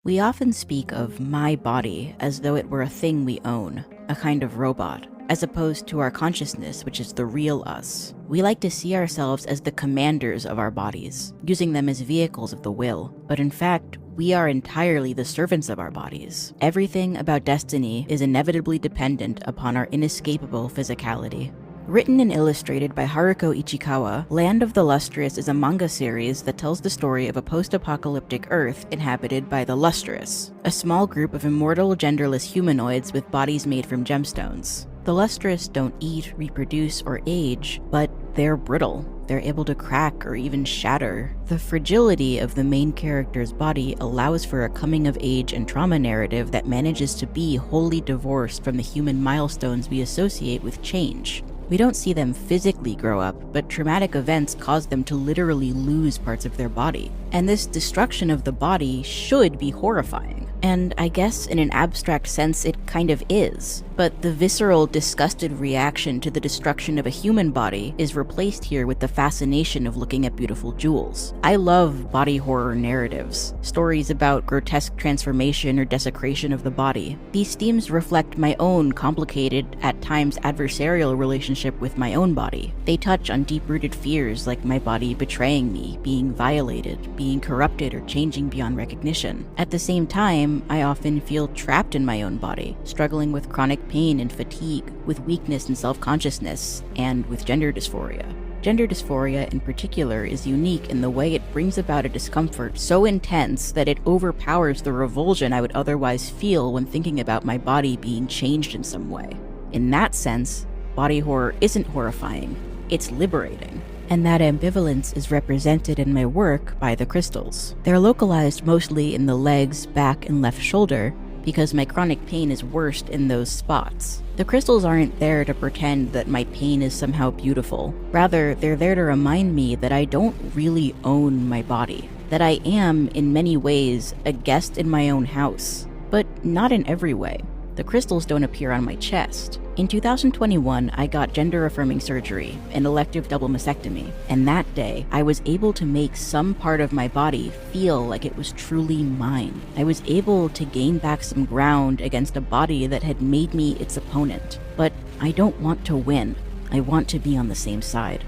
We often speak of my body as though it were a thing we own, a kind of robot, as opposed to our consciousness, which is the real us. We like to see ourselves as the commanders of our bodies, using them as vehicles of the will, but in fact, we are entirely the servants of our bodies. Everything about destiny is inevitably dependent upon our inescapable physicality. Written and illustrated by Haruko Ichikawa, Land of the Lustrous is a manga series that tells the story of a post-apocalyptic Earth inhabited by the Lustrous, a small group of immortal, genderless humanoids with bodies made from gemstones. The Lustrous don't eat, reproduce, or age, but they're brittle. They're able to crack or even shatter. The fragility of the main character's body allows for a coming-of-age and trauma narrative that manages to be wholly divorced from the human milestones we associate with change. We don't see them physically grow up, but traumatic events cause them to literally lose parts of their body. And this destruction of the body should be horrifying. And I guess in an abstract sense it kind of is. But the visceral, disgusted reaction to the destruction of a human body is replaced here with the fascination of looking at beautiful jewels. I love body horror narratives, stories about grotesque transformation or desecration of the body. These themes reflect my own complicated, at times adversarial relationship with my own body. They touch on deep-rooted fears like my body betraying me, being violated, being corrupted, or changing beyond recognition. At the same time, I often feel trapped in my own body, struggling with chronic pain and fatigue, with weakness and self-consciousness, and with gender dysphoria. Gender dysphoria in particular is unique in the way it brings about a discomfort so intense that it overpowers the revulsion I would otherwise feel when thinking about my body being changed in some way. In that sense, body horror isn't horrifying, it's liberating. And that ambivalence is represented in my work by the crystals. They're localized mostly in the legs, back, and left shoulder because my chronic pain is worst in those spots. The crystals aren't there to pretend that my pain is somehow beautiful. Rather, they're there to remind me that I don't really own my body, that I am, in many ways, a guest in my own house, but not in every way. The crystals don't appear on my chest. In 2021, I got gender-affirming surgery, an elective double mastectomy, and that day, I was able to make some part of my body feel like it was truly mine. I was able to gain back some ground against a body that had made me its opponent. But I don't want to win. I want to be on the same side.